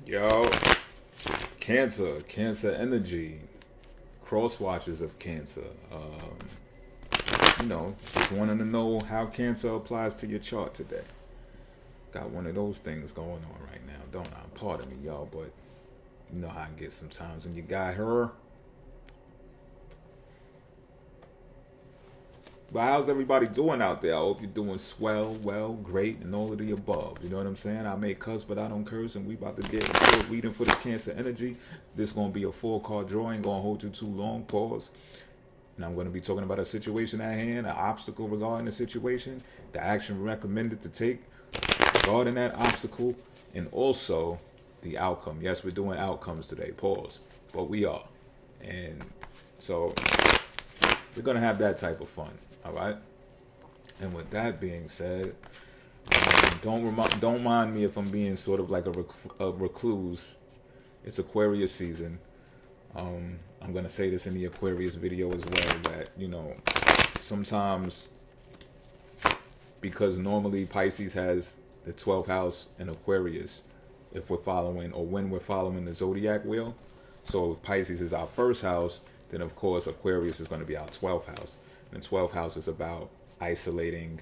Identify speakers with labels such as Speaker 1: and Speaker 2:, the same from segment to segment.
Speaker 1: Yo, Cancer energy, cross watchers of Cancer. Just wanting to know how Cancer applies to your chart today. Got one of those things going on right now, don't I? Pardon me, y'all, but you know how I get sometimes when you got her. But how's everybody doing out there? I hope you're doing swell, well, great, and all of the above. You know what I'm saying? I may cuss, but I don't curse, and we about to get into it. Reading for the Cancer energy. This gonna be a full card drawing. Gonna hold you too long. Pause. And I'm going to be talking about a situation at hand, an obstacle regarding the situation, the action recommended to take regarding that obstacle, and also the outcome. Yes, we're doing outcomes today. Pause. But we are. And so we're going to have that type of fun. All right? And with that being said, don't mind me if I'm being sort of like a recluse. It's Aquarius season. I'm going to say this in the Aquarius video as well, that, sometimes, because normally Pisces has the 12th house in Aquarius, if we're following, or when we're following the zodiac wheel. So if Pisces is our first house, then of course Aquarius is going to be our 12th house. And the 12th house is about isolating,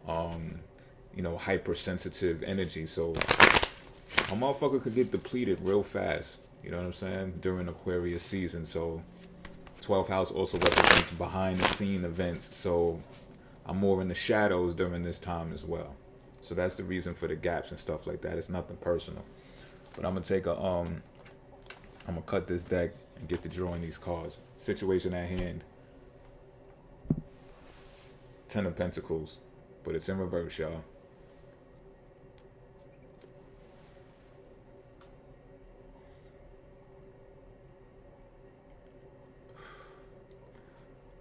Speaker 1: hypersensitive energy. So a motherfucker could get depleted real fast. You know what I'm saying? During Aquarius season. So 12th house also represents behind the scene events. So I'm more in the shadows during this time as well. So that's the reason for the gaps and stuff like that. It's nothing personal. But I'm gonna cut this deck and get to drawing these cards. Situation at hand. 10 of Pentacles. But it's in reverse, y'all.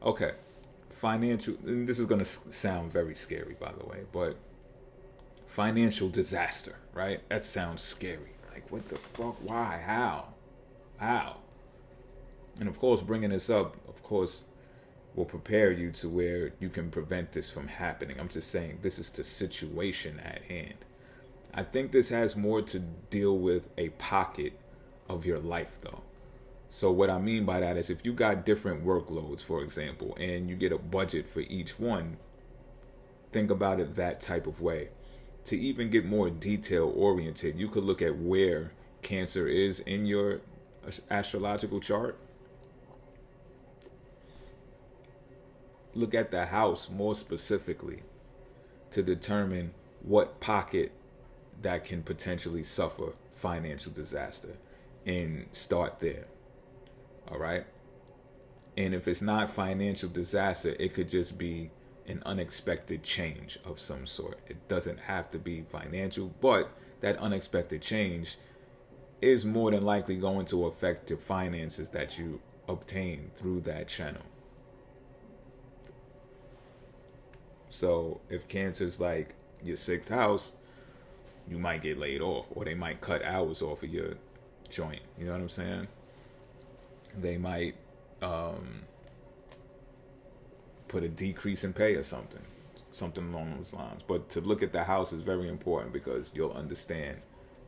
Speaker 1: Okay, financial, and this is going to sound very scary, by the way, but financial disaster, right? That sounds scary. Like, what the fuck? Why? How? And of course, bringing this up, of course, will prepare you to where you can prevent this from happening. I'm just saying, this is the situation at hand. I think this has more to deal with a pocket of your life, though. So what I mean by that is, if you got different workloads, for example, and you get a budget for each one, think about it that type of way. To even get more detail oriented, you could look at where Cancer is in your astrological chart. Look at the house more specifically to determine what pocket that can potentially suffer financial disaster, and start there. All right. And if it's not financial disaster, it could just be an unexpected change of some sort. It doesn't have to be financial, but that unexpected change is more than likely going to affect your finances that you obtain through that channel. So if Cancer's like your 6th house, you might get laid off, or they might cut hours off of your joint. You know what I'm saying? They might put a decrease in pay or something along those lines. But to look at the house is very important, because you'll understand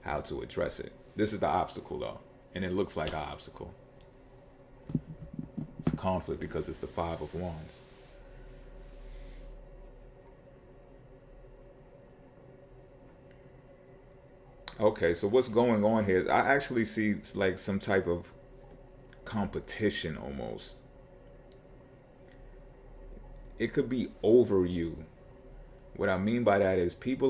Speaker 1: how to address it. This is the obstacle, though, and it looks like an obstacle. It's a conflict because it's the 5 of Wands. Okay, so what's going on here? I actually see like some type of competition almost. It could be over you. What I mean by that is, people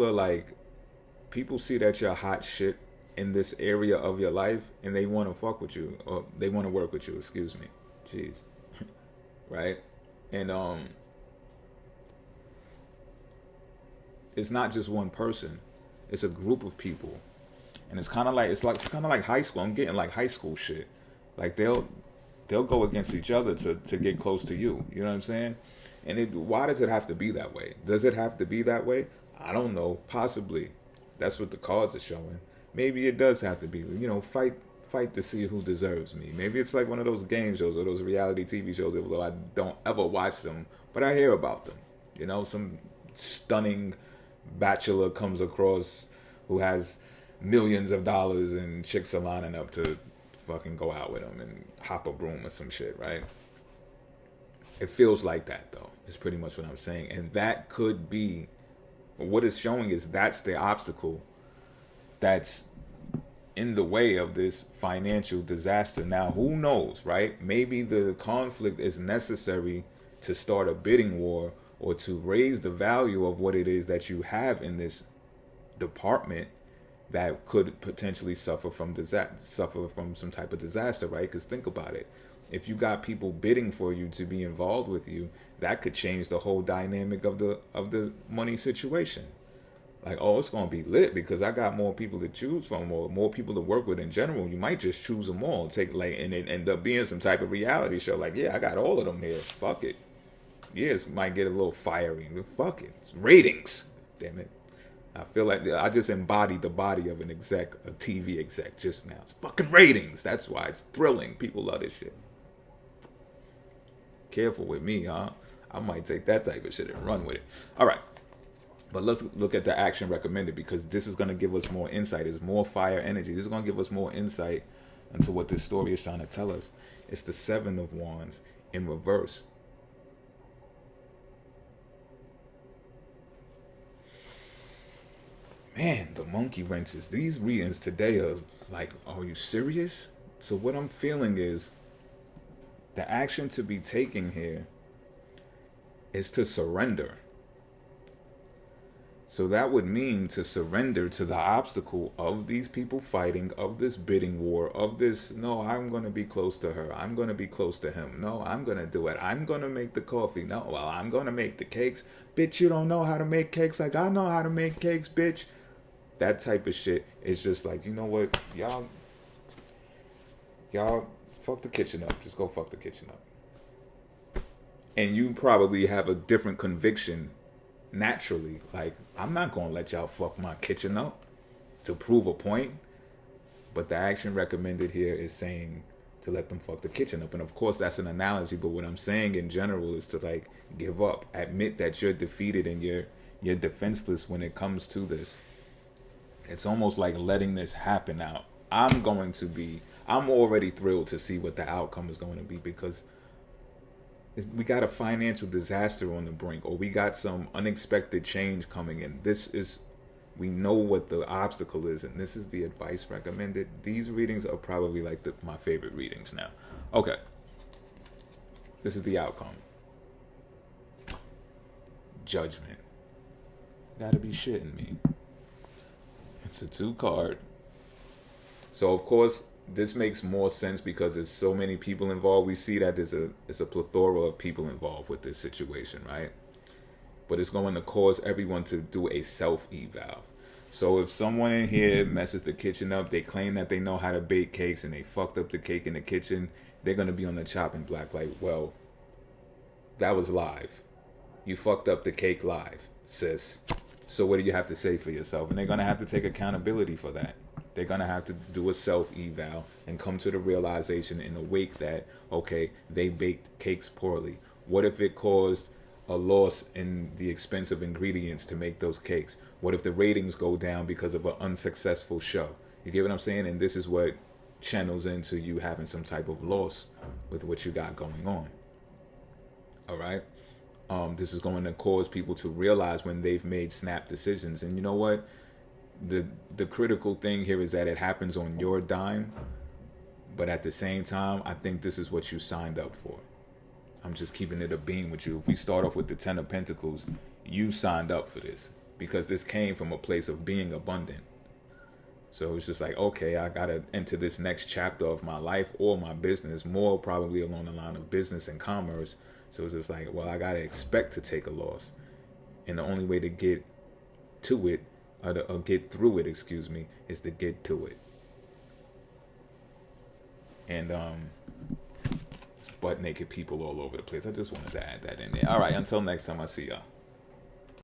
Speaker 1: see that you're hot shit in this area of your life, and they want to fuck with you, or they want to work with you, excuse me. Jeez. Right? And it's not just one person. It's a group of people. And it's kind of like high school. I'm getting like high school shit. Like they'll go against each other to get close to you. You know what I'm saying? And why does it have to be that way? Does it have to be that way? I don't know. Possibly. That's what the cards are showing. Maybe it does have to be. Fight to see who deserves me. Maybe it's like one of those game shows or those reality TV shows, although I don't ever watch them, but I hear about them. Some stunning bachelor comes across who has millions of dollars and chicks are lining up to fucking go out with him and hop a broom or some shit, right? It feels like that, though. It's pretty much what I'm saying. And that could be, what it's showing is that's the obstacle that's in the way of this financial disaster. Now, who knows, right? Maybe the conflict is necessary to start a bidding war or to raise the value of what it is that you have in this department that could potentially suffer from some type of disaster, right? Because think about it. If you got people bidding for you to be involved with you, that could change the whole dynamic of the money situation. Like, oh, it's gonna be lit because I got more people to choose from, or more people to work with in general. You might just choose them all, and it end up being some type of reality show. Like, yeah, I got all of them here. Fuck it. Yes, might get a little fiery, but fuck it. It's ratings. Damn it. I feel like I just embodied the body of a TV exec just now. It's fucking ratings. That's why it's thrilling. People love this shit. Careful with me, huh? I might take that type of shit and run with it. All right. But let's look at the action recommended, because this is going to give us more insight. It's more fire energy. This is going to give us more insight into what this story is trying to tell us. It's the Seven of Wands in reverse. Man, the monkey wrenches. These readings today are like, are you serious? So what I'm feeling is the action to be taken here is to surrender. So that would mean to surrender to the obstacle of these people fighting, of this bidding war, of this, no, I'm going to be close to her. I'm going to be close to him. No, I'm going to do it. I'm going to make the coffee. No, well, I'm going to make the cakes. Bitch, you don't know how to make cakes like I know how to make cakes, bitch. That type of shit is just like, you know what? Y'all fuck the kitchen up. Just go fuck the kitchen up. And you probably have a different conviction naturally. Like, I'm not going to let y'all fuck my kitchen up to prove a point. But the action recommended here is saying to let them fuck the kitchen up. And of course, that's an analogy. But what I'm saying in general is to, like, give up. Admit that you're defeated and you're defenseless when it comes to this. It's almost like letting this happen out. I'm already thrilled to see what the outcome is going to be, because we got a financial disaster on the brink, or we got some unexpected change coming in. We know what the obstacle is, and this is the advice recommended. These readings are probably like my favorite readings now. Okay. This is the outcome. Judgment. Gotta be shitting me. It's a 2 card. So of course, this makes more sense because there's so many people involved. We see that there's a plethora of people involved with this situation, right? But it's going to cause everyone to do a self-eval. So if someone in here messes the kitchen up, they claim that they know how to bake cakes and they fucked up the cake in the kitchen, they're going to be on the chopping block like, well, that was live. You fucked up the cake live, sis. So what do you have to say for yourself? And they're going to have to take accountability for that. They're going to have to do a self-eval and come to the realization in the wake that, okay, they baked cakes poorly. What if it caused a loss in the expense of ingredients to make those cakes? What if the ratings go down because of an unsuccessful show? You get what I'm saying? And this is what channels into you having some type of loss with what you got going on. All right? This is going to cause people to realize when they've made snap decisions. And you know what? The critical thing here is that it happens on your dime. But at the same time, I think this is what you signed up for. I'm just keeping it a beam with you. If we start off with the 10 of Pentacles, you signed up for this. Because this came from a place of being abundant. So it's just like, okay, I got to enter this next chapter of my life or my business. More probably along the line of business and commerce. So it's just like, well, I got to expect to take a loss. And the only way to get to it, or get through it, is to get to it. And it's butt naked people all over the place. I just wanted to add that in there. All right, until next time, I see y'all.